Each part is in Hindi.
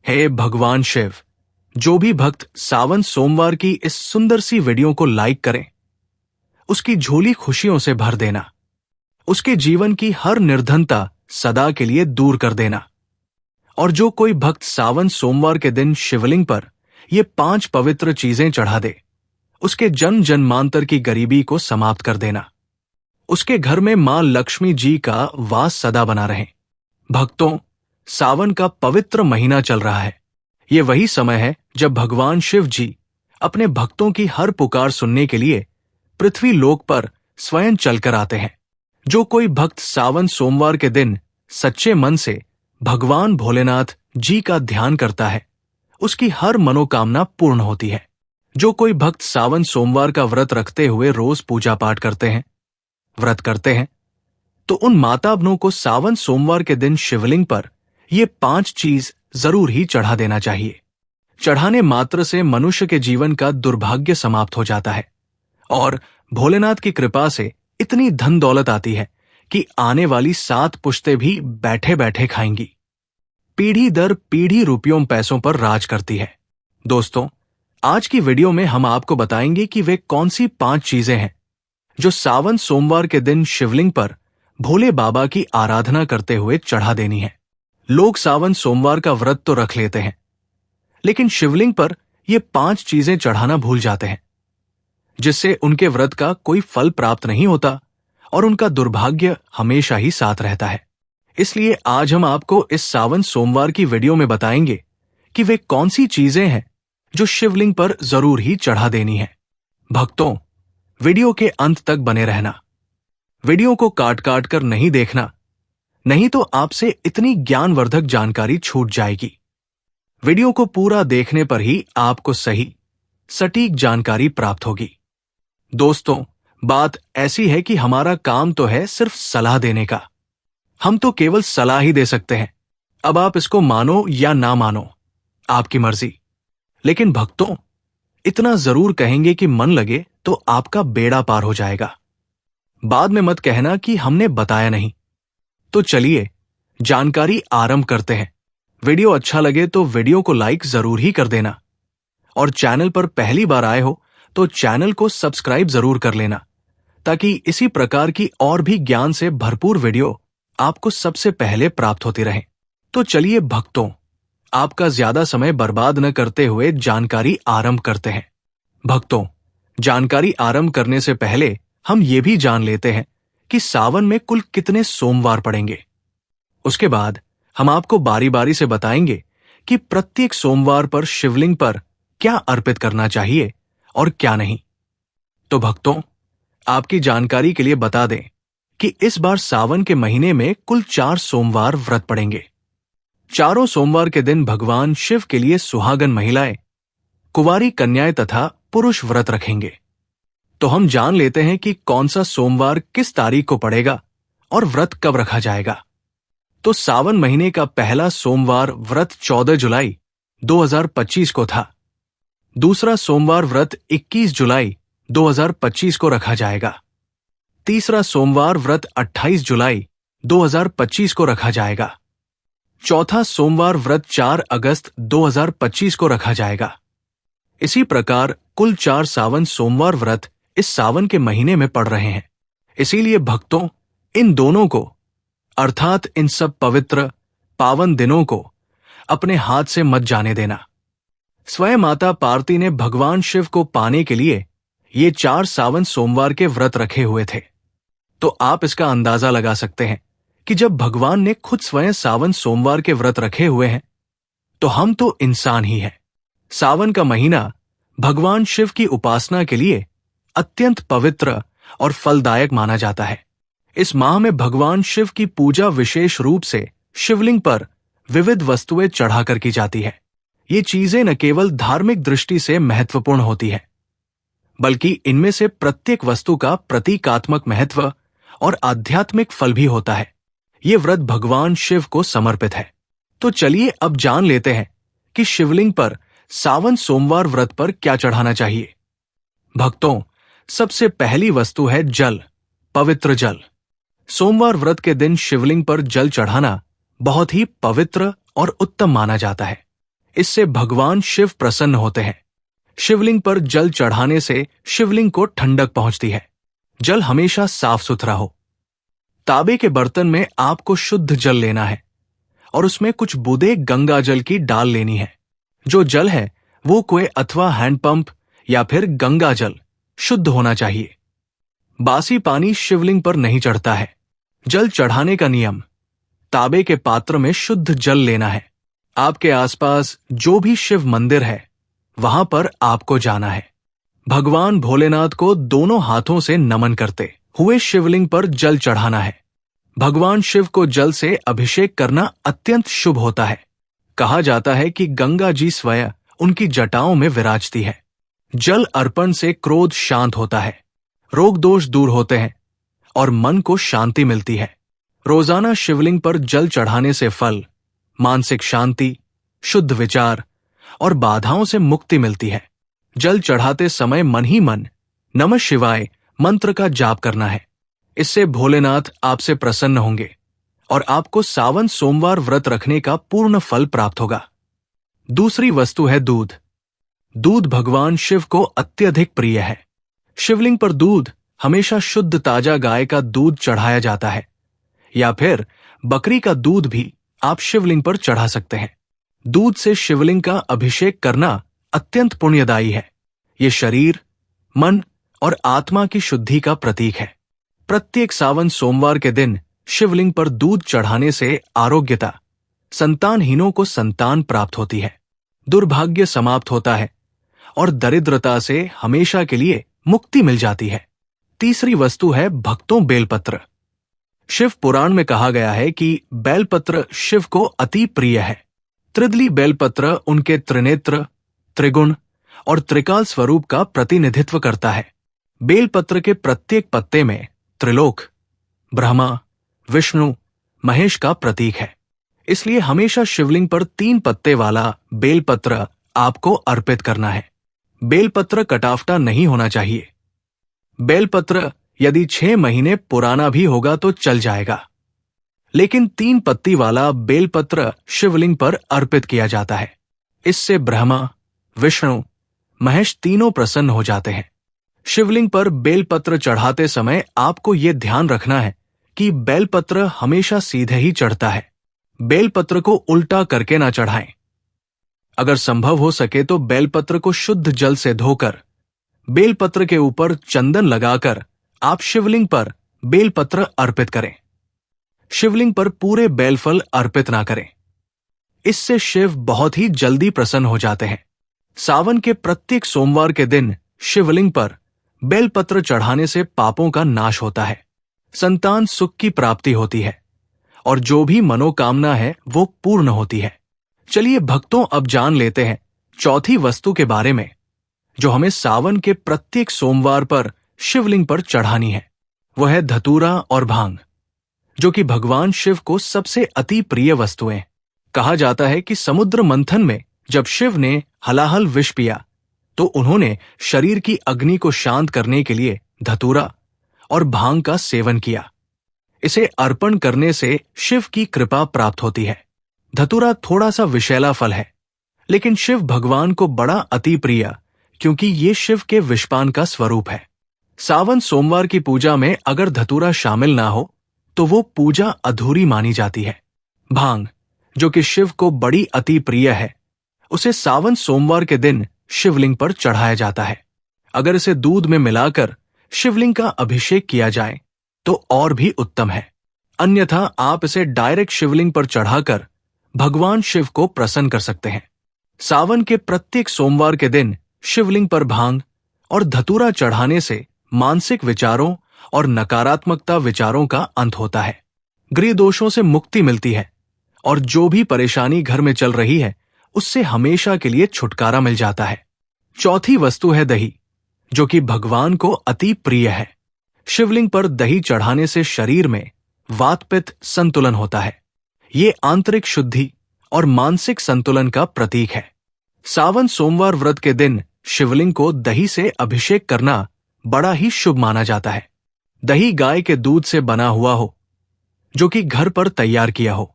हे भगवान शिव, जो भी भक्त सावन सोमवार की इस सुंदर सी वीडियो को लाइक करें, उसकी झोली खुशियों से भर देना, उसके जीवन की हर निर्धनता सदा के लिए दूर कर देना। और जो कोई भक्त सावन सोमवार के दिन शिवलिंग पर ये 5 पवित्र चीजें चढ़ा दे, उसके जन्म जन्मांतर की गरीबी को समाप्त कर देना। उसके घर में मां लक्ष्मी जी का वास सदा बना रहे। भक्तों, सावन का पवित्र महीना चल रहा है। ये वही समय है जब भगवान शिव जी अपने भक्तों की हर पुकार सुनने के लिए पृथ्वी लोक पर स्वयं चलकर आते हैं। जो कोई भक्त सावन सोमवार के दिन सच्चे मन से भगवान भोलेनाथ जी का ध्यान करता है, उसकी हर मनोकामना पूर्ण होती है। जो कोई भक्त सावन सोमवार का व्रत रखते हुए रोज पूजा पाठ व्रत करते हैं, तो उन माता बहनों को सावन सोमवार के दिन शिवलिंग पर ये 5 चीज जरूर ही चढ़ा देना चाहिए। चढ़ाने मात्र से मनुष्य के जीवन का दुर्भाग्य समाप्त हो जाता है और भोलेनाथ की कृपा से इतनी धन दौलत आती है कि आने वाली 7 पुश्तें भी बैठे बैठे खाएंगी। पीढ़ी दर पीढ़ी रुपयों पैसों पर राज करती है। दोस्तों, आज की वीडियो में हम आपको बताएंगे कि वे कौन सी 5 चीजें हैं जो सावन सोमवार के दिन शिवलिंग पर भोले बाबा की आराधना करते हुए चढ़ा देनी है। लोग सावन सोमवार का व्रत तो रख लेते हैं, लेकिन शिवलिंग पर ये 5 चीजें चढ़ाना भूल जाते हैं, जिससे उनके व्रत का कोई फल प्राप्त नहीं होता और उनका दुर्भाग्य हमेशा ही साथ रहता है। इसलिए आज हम आपको इस सावन सोमवार की वीडियो में बताएंगे कि वे कौन सी चीजें हैं जो शिवलिंग पर जरूर ही चढ़ा देनी है। भक्तों, वीडियो के अंत तक बने रहना। वीडियो को काट काट कर नहीं देखना, नहीं तो आपसे इतनी ज्ञानवर्धक जानकारी छूट जाएगी। वीडियो को पूरा देखने पर ही आपको सही सटीक जानकारी प्राप्त होगी। दोस्तों, बात ऐसी है कि हमारा काम तो है सिर्फ सलाह देने का। हम तो केवल सलाह ही दे सकते हैं। अब आप इसको मानो या ना मानो, आपकी मर्जी। लेकिन भक्तों, इतना जरूर कहेंगे कि मन लगे तो आपका बेड़ा पार हो जाएगा। बाद में मत कहना कि हमने बताया नहीं। तो चलिए जानकारी आरंभ करते हैं। वीडियो अच्छा लगे तो वीडियो को लाइक जरूर ही कर देना और चैनल पर पहली बार आए हो तो चैनल को सब्सक्राइब जरूर कर लेना, ताकि इसी प्रकार की और भी ज्ञान से भरपूर वीडियो आपको सबसे पहले प्राप्त होती रहे। तो चलिए भक्तों, आपका ज्यादा समय बर्बाद न करते हुए जानकारी आरंभ करते हैं। भक्तों, जानकारी आरंभ करने से पहले हम ये भी जान लेते हैं कि सावन में कुल कितने सोमवार पड़ेंगे। उसके बाद हम आपको बारी बारी से बताएंगे कि प्रत्येक सोमवार पर शिवलिंग पर क्या अर्पित करना चाहिए और क्या नहीं। तो भक्तों, आपकी जानकारी के लिए बता दें कि इस बार सावन के महीने में कुल 4 सोमवार व्रत पड़ेंगे। चारों सोमवार के दिन भगवान शिव के लिए सुहागन महिलाएं, कुंवारी कन्याएं तथा पुरुष व्रत रखेंगे। तो हम जान लेते हैं कि कौन सा सोमवार किस तारीख को पड़ेगा और व्रत कब रखा जाएगा। तो सावन महीने का पहला सोमवार व्रत 14 जुलाई 2025 को था। दूसरा सोमवार व्रत 21 जुलाई 2025 को रखा जाएगा। तीसरा सोमवार व्रत 28 जुलाई 2025 को रखा जाएगा। चौथा सोमवार व्रत 4 अगस्त 2025 को रखा जाएगा। इसी प्रकार कुल 4 सावन सोमवार व्रत इस सावन के महीने में पड़ रहे हैं। इसीलिए भक्तों, इन दोनों को अर्थात इन सब पवित्र पावन दिनों को अपने हाथ से मत जाने देना। स्वयं माता पार्वती ने भगवान शिव को पाने के लिए ये 4 सावन सोमवार के व्रत रखे हुए थे। तो आप इसका अंदाजा लगा सकते हैं कि जब भगवान ने खुद स्वयं सावन सोमवार के व्रत रखे हुए हैं, तो हम तो इंसान ही हैं। सावन का महीना भगवान शिव की उपासना के लिए अत्यंत पवित्र और फलदायक माना जाता है। इस माह में भगवान शिव की पूजा विशेष रूप से शिवलिंग पर विविध वस्तुएं चढ़ाकर की जाती है। ये चीजें न केवल धार्मिक दृष्टि से महत्वपूर्ण होती है, बल्कि इनमें से प्रत्येक वस्तु का प्रतीकात्मक महत्व और आध्यात्मिक फल भी होता है। ये व्रत भगवान शिव को समर्पित है। तो चलिए अब जान लेते हैं कि शिवलिंग पर सावन सोमवार व्रत पर क्या चढ़ाना चाहिए। भक्तों, सबसे पहली वस्तु है जल, पवित्र जल। सोमवार व्रत के दिन शिवलिंग पर जल चढ़ाना बहुत ही पवित्र और उत्तम माना जाता है। इससे भगवान शिव प्रसन्न होते हैं। शिवलिंग पर जल चढ़ाने से शिवलिंग को ठंडक पहुंचती है। जल हमेशा साफ सुथरा हो। तांबे के बर्तन में आपको शुद्ध जल लेना है और उसमें कुछ बूंदें गंगा जल की डाल लेनी है। जो जल है वो कुएं अथवा हैंडपंप या फिर गंगा जल शुद्ध होना चाहिए। बासी पानी शिवलिंग पर नहीं चढ़ता है। जल चढ़ाने का नियम: तांबे के पात्र में शुद्ध जल लेना है। आपके आसपास जो भी शिव मंदिर है वहां पर आपको जाना है। भगवान भोलेनाथ को दोनों हाथों से नमन करते हुए शिवलिंग पर जल चढ़ाना है। भगवान शिव को जल से अभिषेक करना अत्यंत शुभ होता है। कहा जाता है कि गंगा जी स्वयं उनकी जटाओं में विराजती है। जल अर्पण से क्रोध शांत होता है, रोग दोष दूर होते हैं और मन को शांति मिलती है। रोजाना शिवलिंग पर जल चढ़ाने से फल, मानसिक शांति, शुद्ध विचार और बाधाओं से मुक्ति मिलती है। जल चढ़ाते समय मन ही मन नमः शिवाय मंत्र का जाप करना है। इससे भोलेनाथ आपसे प्रसन्न होंगे और आपको सावन सोमवार व्रत रखने का पूर्ण फल प्राप्त होगा। दूसरी वस्तु है दूध। दूध भगवान शिव को अत्यधिक प्रिय है। शिवलिंग पर दूध हमेशा शुद्ध ताजा गाय का दूध चढ़ाया जाता है या फिर बकरी का दूध भी आप शिवलिंग पर चढ़ा सकते हैं। दूध से शिवलिंग का अभिषेक करना अत्यंत पुण्यदायी है। ये शरीर, मन और आत्मा की शुद्धि का प्रतीक है। प्रत्येक सावन सोमवार के दिन शिवलिंग पर दूध चढ़ाने से आरोग्यता, संतानहीनों को संतान प्राप्त होती है, दुर्भाग्य समाप्त होता है और दरिद्रता से हमेशा के लिए मुक्ति मिल जाती है। तीसरी वस्तु है भक्तों बेलपत्र। शिव पुराण में कहा गया है कि बेलपत्र शिव को अति प्रिय है। त्रिदली बेलपत्र उनके त्रिनेत्र, त्रिगुण और त्रिकाल स्वरूप का प्रतिनिधित्व करता है। बेलपत्र के प्रत्येक पत्ते में त्रिलोक, ब्रह्मा, विष्णु, महेश का प्रतीक है। इसलिए हमेशा शिवलिंग पर 3 पत्ते वाला बेलपत्र आपको अर्पित करना है। बेलपत्र कटाफ्टा नहीं होना चाहिए। बेलपत्र यदि 6 महीने पुराना भी होगा तो चल जाएगा, लेकिन 3 पत्ती वाला बेलपत्र शिवलिंग पर अर्पित किया जाता है। इससे ब्रह्मा, विष्णु, महेश तीनों प्रसन्न हो जाते हैं। शिवलिंग पर बेलपत्र चढ़ाते समय आपको यह ध्यान रखना है कि बेलपत्र हमेशा सीधे ही चढ़ता है। बेलपत्र को उल्टा करके ना चढ़ाएं। अगर संभव हो सके तो बेलपत्र को शुद्ध जल से धोकर बेलपत्र के ऊपर चंदन लगाकर आप शिवलिंग पर बेलपत्र अर्पित करें। शिवलिंग पर पूरे बेलफल अर्पित ना करें। इससे शिव बहुत ही जल्दी प्रसन्न हो जाते हैं। सावन के प्रत्येक सोमवार के दिन शिवलिंग पर बेलपत्र चढ़ाने से पापों का नाश होता है, संतान सुख की प्राप्ति होती है और जो भी मनोकामना है वो पूर्ण होती है। चलिए भक्तों, अब जान लेते हैं चौथी वस्तु के बारे में जो हमें सावन के प्रत्येक सोमवार पर शिवलिंग पर चढ़ानी है। वह है धतूरा और भांग, जो कि भगवान शिव को सबसे अति प्रिय वस्तुएं। कहा जाता है कि समुद्र मंथन में जब शिव ने हलाहल विष पिया तो उन्होंने शरीर की अग्नि को शांत करने के लिए धतूरा और भांग का सेवन किया। इसे अर्पण करने से शिव की कृपा प्राप्त होती है। धतूरा थोड़ा सा विषैला फल है, लेकिन शिव भगवान को बड़ा अति प्रिय, क्योंकि ये शिव के विषपान का स्वरूप है। सावन सोमवार की पूजा में अगर धतूरा शामिल ना हो तो वो पूजा अधूरी मानी जाती है। भांग, जो कि शिव को बड़ी अति प्रिय है, उसे सावन सोमवार के दिन शिवलिंग पर चढ़ाया जाता है। अगर इसे दूध में मिलाकर शिवलिंग का अभिषेक किया जाए तो और भी उत्तम है। अन्यथा आप इसे डायरेक्ट शिवलिंग पर चढ़ाकर भगवान शिव को प्रसन्न कर सकते हैं। सावन के प्रत्येक सोमवार के दिन शिवलिंग पर भांग और धतूरा चढ़ाने से मानसिक विचारों और नकारात्मकता विचारों का अंत होता है। गृह दोषों से मुक्ति मिलती है और जो भी परेशानी घर में चल रही है उससे हमेशा के लिए छुटकारा मिल जाता है। चौथी वस्तु है दही, जो कि भगवान को अति प्रिय है। शिवलिंग पर दही चढ़ाने से शरीर में वात पित्त संतुलन होता है। ये आंतरिक शुद्धि और मानसिक संतुलन का प्रतीक है। सावन सोमवार व्रत के दिन शिवलिंग को दही से अभिषेक करना बड़ा ही शुभ माना जाता है। दही गाय के दूध से बना हुआ हो, जो कि घर पर तैयार किया हो।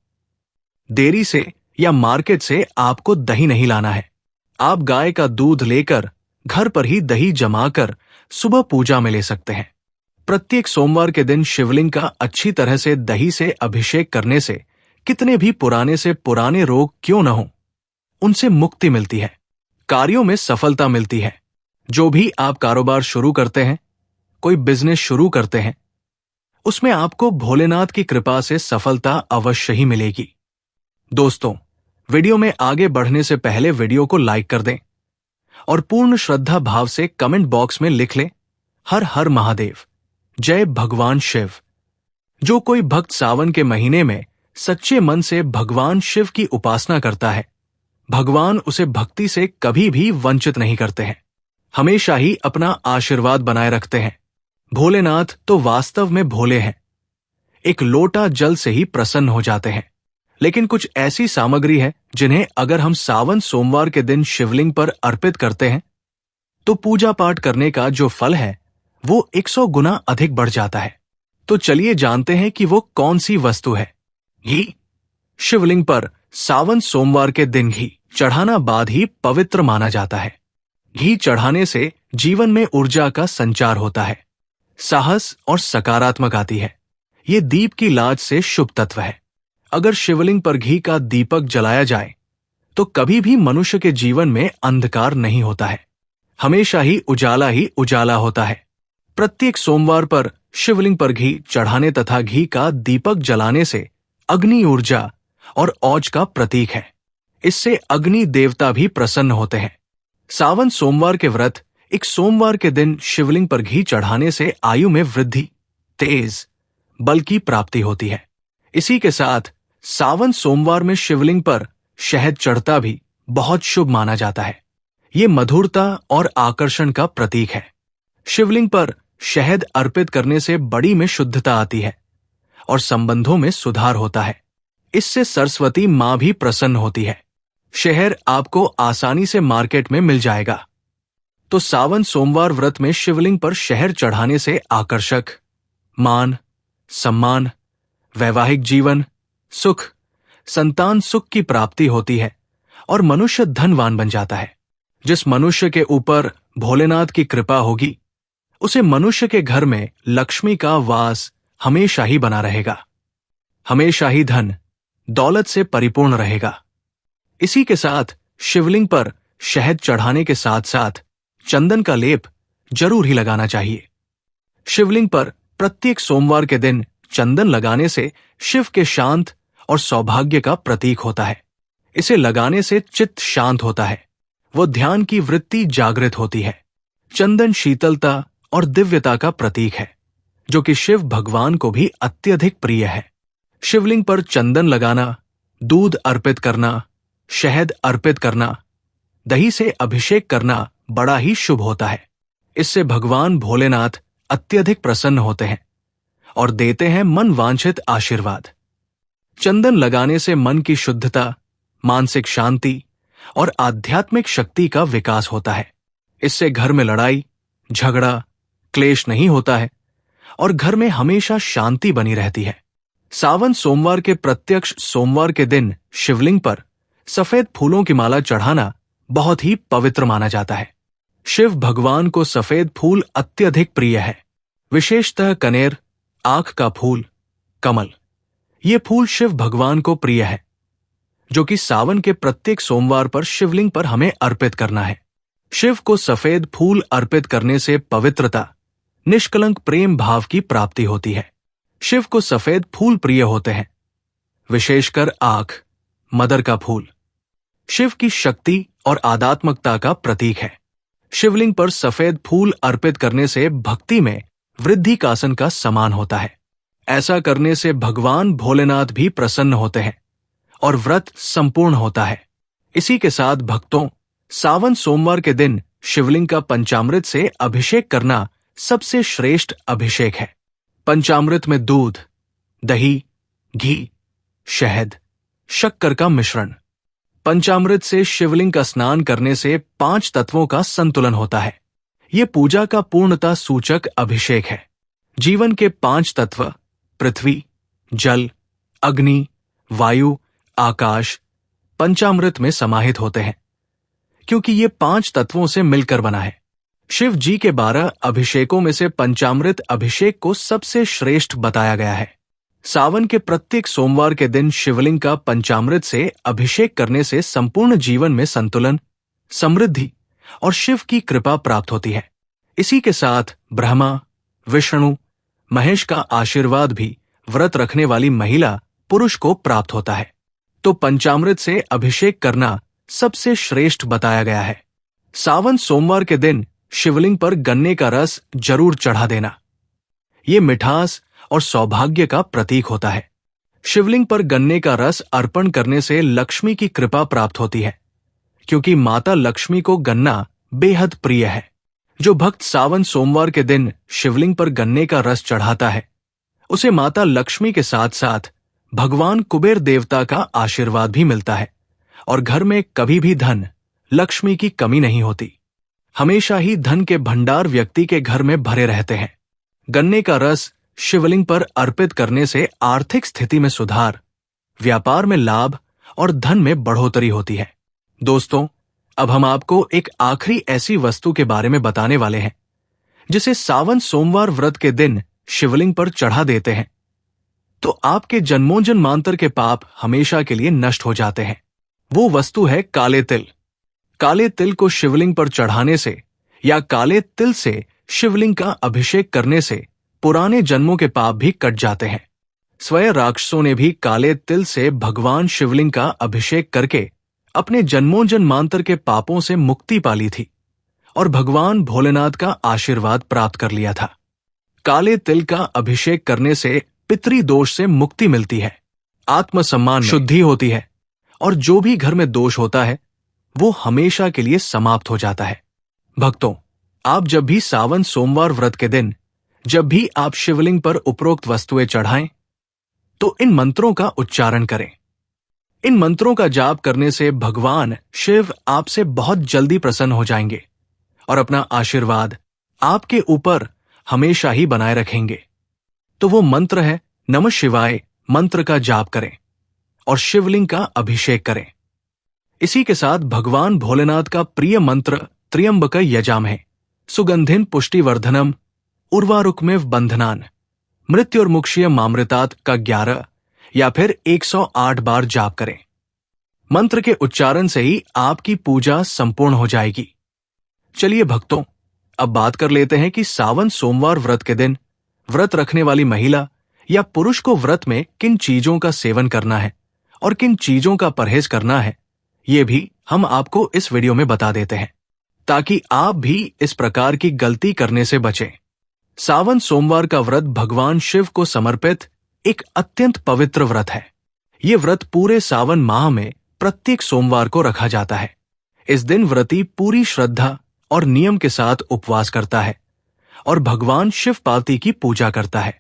देरी से या मार्केट से आपको दही नहीं लाना है। आप गाय का दूध लेकर घर पर ही दही जमाकर सुबह पूजा में ले सकते हैं। प्रत्येक सोमवार के दिन शिवलिंग का अच्छी तरह से दही से अभिषेक करने से कितने भी पुराने से पुराने रोग क्यों न हो, उनसे मुक्ति मिलती है, कार्यों में सफलता मिलती है। जो भी आप कारोबार शुरू करते हैं, कोई बिजनेस शुरू करते हैं, उसमें आपको भोलेनाथ की कृपा से सफलता अवश्य ही मिलेगी। दोस्तों, वीडियो में आगे बढ़ने से पहले वीडियो को लाइक कर दें और पूर्ण श्रद्धा भाव से कमेंट बॉक्स में लिख लें, हर हर महादेव, जय भगवान शिव। जो कोई भक्त सावन के महीने में सच्चे मन से भगवान शिव की उपासना करता है, भगवान उसे भक्ति से कभी भी वंचित नहीं करते हैं, हमेशा ही अपना आशीर्वाद बनाए रखते हैं। भोलेनाथ तो वास्तव में भोले हैं, एक लोटा जल से ही प्रसन्न हो जाते हैं। लेकिन कुछ ऐसी सामग्री है जिन्हें अगर हम सावन सोमवार के दिन शिवलिंग पर अर्पित करते हैं तो पूजा पाठ करने का जो फल है वो 100 गुना अधिक बढ़ जाता है। तो चलिए जानते हैं कि वो कौन सी वस्तु है। घी। शिवलिंग पर सावन सोमवार के दिन घी चढ़ाना बाद ही पवित्र माना जाता है। घी चढ़ाने से जीवन में ऊर्जा का संचार होता है, साहस और सकारात्मक आती है। ये दीप की लाज से शुभ तत्व है। अगर शिवलिंग पर घी का दीपक जलाया जाए तो कभी भी मनुष्य के जीवन में अंधकार नहीं होता है, हमेशा ही उजाला होता है। प्रत्येक सोमवार पर शिवलिंग पर घी चढ़ाने तथा घी का दीपक जलाने से अग्नि ऊर्जा और औज का प्रतीक है। इससे अग्नि देवता भी प्रसन्न होते हैं। सावन सोमवार के व्रत एक सोमवार के दिन शिवलिंग पर घी चढ़ाने से आयु में वृद्धि, तेज बल की प्राप्ति होती है। इसी के साथ सावन सोमवार में शिवलिंग पर शहद चढ़ता भी बहुत शुभ माना जाता है। ये मधुरता और आकर्षण का प्रतीक है। शिवलिंग पर शहद अर्पित करने से बड़ी में शुद्धता आती है और संबंधों में सुधार होता है। इससे सरस्वती मां भी प्रसन्न होती है। शहद आपको आसानी से मार्केट में मिल जाएगा। तो सावन सोमवार व्रत में शिवलिंग पर शहद चढ़ाने से आकर्षक, मान, सम्मान, वैवाहिक जीवन, सुख, संतान सुख की प्राप्ति होती है और मनुष्य धनवान बन जाता है। जिस मनुष्य के ऊपर भोलेनाथ की कृपा होगी, उसे मनुष्य के घर में लक्ष्मी का वास हमेशा ही बना रहेगा, हमेशा ही धन दौलत से परिपूर्ण रहेगा। इसी के साथ शिवलिंग पर शहद चढ़ाने के साथ साथ चंदन का लेप जरूर ही लगाना चाहिए। शिवलिंग पर प्रत्येक सोमवार के दिन चंदन लगाने से शिव के शांत और सौभाग्य का प्रतीक होता है। इसे लगाने से चित्त शांत होता है, वो ध्यान की वृत्ति जागृत होती है। चंदन शीतलता और दिव्यता का प्रतीक है, जो कि शिव भगवान को भी अत्यधिक प्रिय है। शिवलिंग पर चंदन लगाना, दूध अर्पित करना, शहद अर्पित करना, दही से अभिषेक करना बड़ा ही शुभ होता है। इससे भगवान भोलेनाथ अत्यधिक प्रसन्न होते हैं और देते हैं मन वांछित आशीर्वाद। चंदन लगाने से मन की शुद्धता, मानसिक शांति और आध्यात्मिक शक्ति का विकास होता है। इससे घर में लड़ाई, झगड़ा, क्लेश नहीं होता है और घर में हमेशा शांति बनी रहती है। सावन सोमवार के प्रत्यक्ष सोमवार के दिन शिवलिंग पर सफेद फूलों की माला चढ़ाना बहुत ही पवित्र माना जाता है। शिव भगवान को सफेद फूल अत्यधिक प्रिय है, विशेषतः कनेर, आंख का फूल, कमल। ये फूल शिव भगवान को प्रिय है, जो कि सावन के प्रत्येक सोमवार पर शिवलिंग पर हमें अर्पित करना है। शिव को सफेद फूल अर्पित करने से पवित्रता, निष्कलंक प्रेम भाव की प्राप्ति होती है। शिव को सफेद फूल प्रिय होते हैं, विशेषकर आंख, मदर का फूल। शिव की शक्ति और आध्यात्मिकता का प्रतीक है। शिवलिंग पर सफेद फूल अर्पित करने से भक्ति में वृद्धि का आसन का समान होता है। ऐसा करने से भगवान भोलेनाथ भी प्रसन्न होते हैं और व्रत संपूर्ण होता है। इसी के साथ भक्तों, सावन सोमवार के दिन शिवलिंग का पंचामृत से अभिषेक करना सबसे श्रेष्ठ अभिषेक है। पंचामृत में दूध, दही, घी, शहद, शक्कर का मिश्रण। पंचामृत से शिवलिंग का स्नान करने से 5 तत्वों का संतुलन होता है। ये पूजा का पूर्णता सूचक अभिषेक है। जीवन के 5 तत्व पृथ्वी, जल, अग्नि, वायु, आकाश, पंचामृत में समाहित होते हैं, क्योंकि ये 5 तत्वों से मिलकर बना है। शिव जी के 12 अभिषेकों में से पंचामृत अभिषेक को सबसे श्रेष्ठ बताया गया है। सावन के प्रत्येक सोमवार के दिन शिवलिंग का पंचामृत से अभिषेक करने से संपूर्ण जीवन में संतुलन, समृद्धि और शिव की कृपा प्राप्त होती है। इसी के साथ ब्रह्मा, विष्णु, महेश का आशीर्वाद भी व्रत रखने वाली महिला पुरुष को प्राप्त होता है। तो पंचामृत से अभिषेक करना सबसे श्रेष्ठ बताया गया है। सावन सोमवार के दिन शिवलिंग पर गन्ने का रस जरूर चढ़ा देना। ये मिठास और सौभाग्य का प्रतीक होता है। शिवलिंग पर गन्ने का रस अर्पण करने से लक्ष्मी की कृपा प्राप्त होती है, क्योंकि माता लक्ष्मी को गन्ना बेहद प्रिय है। जो भक्त सावन सोमवार के दिन शिवलिंग पर गन्ने का रस चढ़ाता है, उसे माता लक्ष्मी के साथ साथ भगवान कुबेर देवता का आशीर्वाद भी मिलता है और घर में कभी भी धन, लक्ष्मी की कमी नहीं होती। हमेशा ही धन के भंडार व्यक्ति के घर में भरे रहते हैं। गन्ने का रस शिवलिंग पर अर्पित करने से आर्थिक स्थिति में सुधार, व्यापार में लाभ और धन में बढ़ोतरी होती है। दोस्तों, अब हम आपको एक आखिरी ऐसी वस्तु के बारे में बताने वाले हैं जिसे सावन सोमवार व्रत के दिन शिवलिंग पर चढ़ा देते हैं तो आपके जन्मों जन्मांतर के पाप हमेशा के लिए नष्ट हो जाते हैं। वो वस्तु है काले तिल। काले तिल को शिवलिंग पर चढ़ाने से या काले तिल से शिवलिंग का अभिषेक करने से पुराने जन्मों के पाप भी कट जाते हैं। स्वयं राक्षसों ने भी काले तिल से भगवान शिवलिंग का अभिषेक करके अपने जन्मों जन्मांतर के पापों से मुक्ति पा ली थी और भगवान भोलेनाथ का आशीर्वाद प्राप्त कर लिया था। काले तिल का अभिषेक करने से पितृ दोष से मुक्ति मिलती है, आत्मसम्मान शुद्धि होती है और जो भी घर में दोष होता है वो हमेशा के लिए समाप्त हो जाता है। भक्तों, आप जब भी सावन सोमवार व्रत के दिन जब भी आप शिवलिंग पर उपरोक्त वस्तुएं चढ़ाएं तो इन मंत्रों का उच्चारण करें। इन मंत्रों का जाप करने से भगवान शिव आपसे बहुत जल्दी प्रसन्न हो जाएंगे और अपना आशीर्वाद आपके ऊपर हमेशा ही बनाए रखेंगे। तो वो मंत्र है नमः शिवाय मंत्र का जाप करें और शिवलिंग का अभिषेक करें। इसी के साथ भगवान भोलेनाथ का प्रिय मंत्र त्र्यंबक यजामहे सुगंधिन पुष्टिवर्धनम उर्वारुकमेव बंधनान मृत्युर्मुक्षीय मामृतात् का 11 या फिर 108 बार जाप करें। मंत्र के उच्चारण से ही आपकी पूजा संपूर्ण हो जाएगी। चलिए भक्तों, अब बात कर लेते हैं कि सावन सोमवार व्रत के दिन व्रत रखने वाली महिला या पुरुष को व्रत में किन चीजों का सेवन करना है और किन चीजों का परहेज करना है, ये भी हम आपको इस वीडियो में बता देते हैं ताकि आप भी इस प्रकार की गलती करने से बचें। सावन सोमवार का व्रत भगवान शिव को समर्पित एक अत्यंत पवित्र व्रत है। ये व्रत पूरे सावन माह में प्रत्येक सोमवार को रखा जाता है। इस दिन व्रती पूरी श्रद्धा और नियम के साथ उपवास करता है और भगवान शिव पार्वती की पूजा करता है।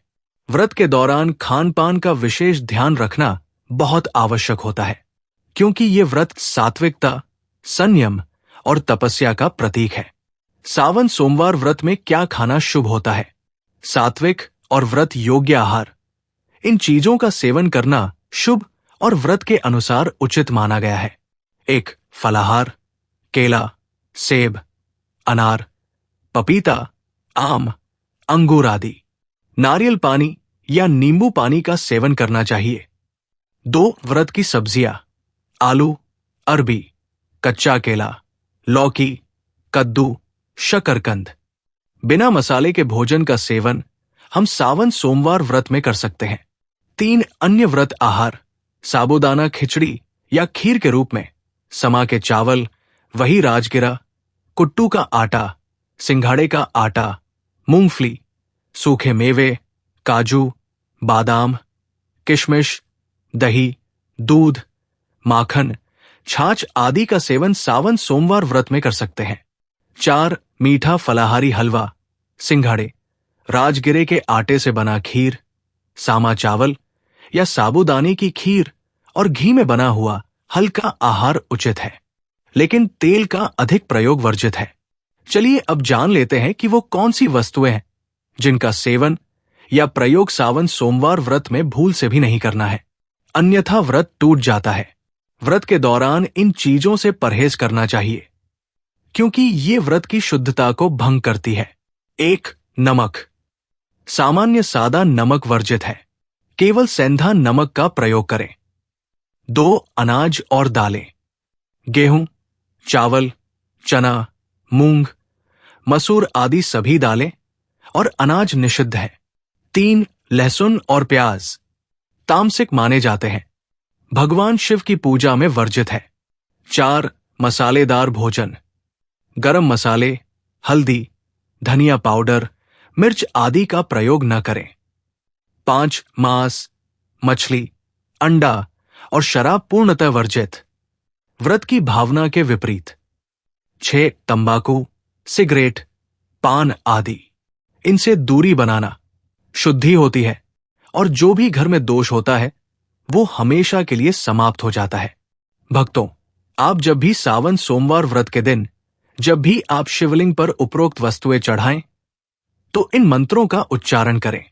व्रत के दौरान खान पान का विशेष ध्यान रखना बहुत आवश्यक होता है, क्योंकि ये व्रत सात्विकता, संयम और तपस्या का प्रतीक है। सावन सोमवार व्रत में क्या खाना शुभ होता है? सात्विक और व्रत योग्य आहार, इन चीजों का सेवन करना शुभ और व्रत के अनुसार उचित माना गया है। 1. फलाहार, केला, सेब, अनार, पपीता, आम, अंगूर आदि। नारियल पानी या नींबू पानी का सेवन करना चाहिए। 2. व्रत की सब्जियां, आलू, अरबी, कच्चा केला, लौकी, कद्दू, शकरकंद। बिना मसाले के भोजन का सेवन हम सावन सोमवार व्रत में कर सकते हैं। 3. अन्य व्रत आहार, साबूदाना खिचड़ी या खीर के रूप में, समा के चावल, वही राजगिरा, कुट्टू का आटा, सिंघाड़े का आटा, मूंगफली, सूखे मेवे, काजू, बादाम, किशमिश, दही, दूध, माखन, छाछ आदि का सेवन सावन सोमवार व्रत में कर सकते हैं। 4. मीठा फलाहारी हलवा, सिंघाड़े, राजगिरे के आटे से बना खीर, सामा चावल या साबूदाने की खीर और घी में बना हुआ हल्का आहार उचित है, लेकिन तेल का अधिक प्रयोग वर्जित है। चलिए अब जान लेते हैं कि वो कौन सी वस्तुएं हैं जिनका सेवन या प्रयोग सावन सोमवार व्रत में भूल से भी नहीं करना है, अन्यथा व्रत टूट जाता है। व्रत के दौरान इन चीजों से परहेज करना चाहिए, क्योंकि ये व्रत की शुद्धता को भंग करती है। 1. नमक। सामान्य सादा नमक वर्जित है, केवल सेंधा नमक का प्रयोग करें। 2. अनाज और दालें। गेहूं, चावल, चना, मूंग, मसूर आदि सभी दालें और अनाज निषिद्ध है। 3. लहसुन और प्याज तामसिक माने जाते हैं, भगवान शिव की पूजा में वर्जित है। 4. मसालेदार भोजन। गरम मसाले, हल्दी, धनिया पाउडर, मिर्च आदि का प्रयोग न करें। 5. मांस, मछली, अंडा और शराब पूर्णतः वर्जित, व्रत की भावना के विपरीत। 6. तंबाकू, सिगरेट, पान आदि, इनसे दूरी बनाना शुद्धि होती है और जो भी घर में दोष होता है वो हमेशा के लिए समाप्त हो जाता है। भक्तों, आप जब भी सावन सोमवार व्रत के दिन जब भी आप शिवलिंग पर उपरोक्त वस्तुएं चढ़ाएं तो इन मंत्रों का उच्चारण करें।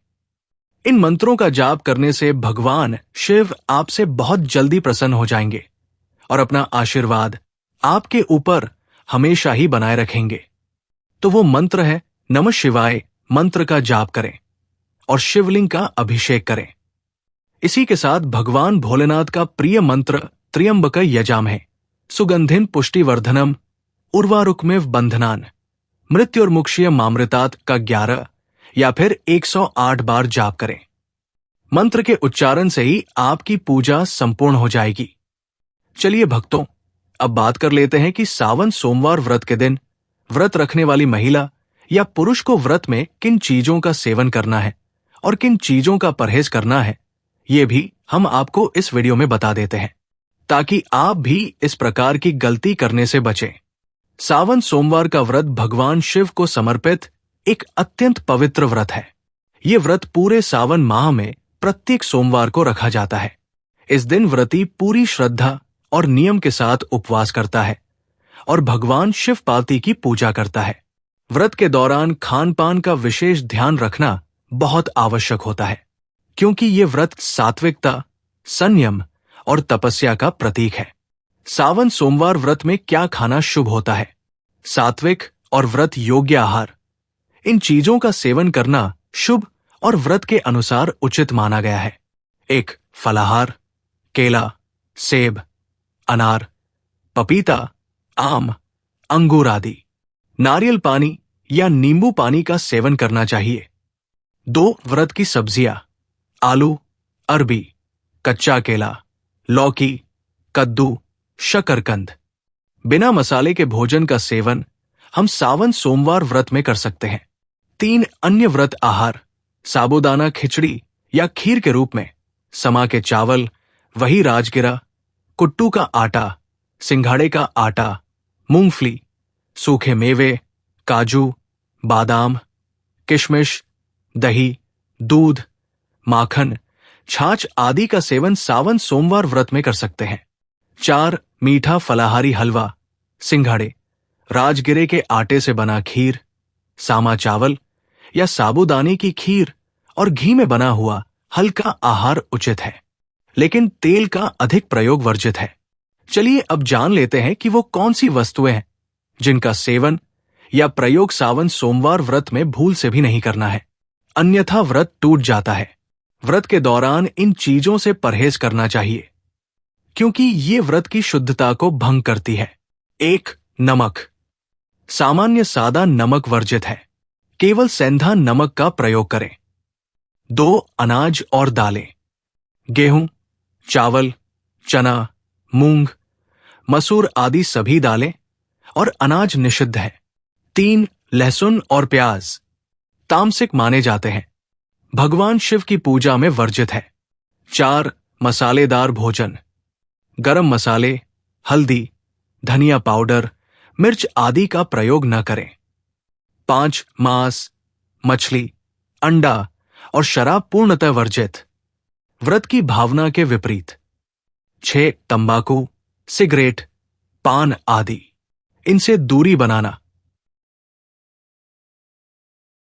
इन मंत्रों का जाप करने से भगवान शिव आपसे बहुत जल्दी प्रसन्न हो जाएंगे और अपना आशीर्वाद आपके ऊपर हमेशा ही बनाए रखेंगे। तो वो मंत्र है नमः शिवाय मंत्र का जाप करें और शिवलिंग का अभिषेक करें। इसी के साथ भगवान भोलेनाथ का प्रिय मंत्र त्र्यंबक यजामहे सुगंधिन पुष्टिवर्धनम उर्वारुकमेव बंधनान मृत्युर्मुक्षीय मामृतात का 11 या फिर 108 बार जाप करें। मंत्र के उच्चारण से ही आपकी पूजा संपूर्ण हो जाएगी। चलिए भक्तों, अब बात कर लेते हैं कि सावन सोमवार व्रत के दिन व्रत रखने वाली महिला या पुरुष को व्रत में किन चीजों का सेवन करना है और किन चीजों का परहेज करना है, ये भी हम आपको इस वीडियो में बता देते हैं, ताकि आप भी इस प्रकार की गलती करने से बचें। सावन सोमवार का व्रत भगवान शिव को समर्पित एक अत्यंत पवित्र व्रत है। ये व्रत पूरे सावन माह में प्रत्येक सोमवार को रखा जाता है। इस दिन व्रती पूरी श्रद्धा और नियम के साथ उपवास करता है और भगवान शिव पार्वती की पूजा करता है। व्रत के दौरान खान पान का विशेष ध्यान रखना बहुत आवश्यक होता है, क्योंकि ये व्रत सात्विकता, संयम और तपस्या का प्रतीक है। सावन सोमवार व्रत में क्या खाना शुभ होता है? सात्विक और व्रत योग्य आहार, इन चीजों का सेवन करना शुभ और व्रत के अनुसार उचित माना गया है। 1. फलाहार, केला, सेब, अनार, पपीता, आम, अंगूर आदि। नारियल पानी या नींबू पानी का सेवन करना चाहिए। 2. व्रत की सब्जियां, आलू, अरबी, कच्चा केला, लौकी, कद्दू, शकरकंद। बिना मसाले के भोजन का सेवन हम सावन सोमवार व्रत में कर सकते हैं। 3. अन्य व्रत आहार, साबूदाना खिचड़ी या खीर के रूप में, समा के चावल, वही राजगिरा, कुट्टू का आटा, सिंघाड़े का आटा, मूंगफली, सूखे मेवे, काजू, बादाम, किशमिश, दही, दूध, माखन, छाछ आदि का सेवन सावन सोमवार व्रत में कर सकते हैं। 4. मीठा फलाहारी हलवा, सिंघाड़े, राजगिरे के आटे से बना खीर, सामा चावल या साबूदाने की खीर और घी में बना हुआ हल्का आहार उचित है, लेकिन तेल का अधिक प्रयोग वर्जित है। चलिए अब जान लेते हैं कि वो कौन सी वस्तुएं हैं जिनका सेवन या प्रयोग सावन सोमवार व्रत में भूल से भी नहीं करना है, अन्यथा व्रत टूट जाता है। व्रत के दौरान इन चीजों से परहेज करना चाहिए, क्योंकि ये व्रत की शुद्धता को भंग करती है। 1. नमक। सामान्य सादा नमक वर्जित है, केवल सेंधा नमक का प्रयोग करें। 2. अनाज और दालें, गेहूं, चावल, चना, मूंग, मसूर आदि सभी दालें और अनाज निषिद्ध है। 3. लहसुन और प्याज तामसिक माने जाते हैं, भगवान शिव की पूजा में वर्जित है। 4. मसालेदार भोजन, गरम मसाले, हल्दी, धनिया पाउडर, मिर्च आदि का प्रयोग न करें। 5. मांस, मछली, अंडा और शराब पूर्णतः वर्जित, व्रत की भावना के विपरीत। 6. तंबाकू, सिगरेट, पान आदि, इनसे दूरी बनाना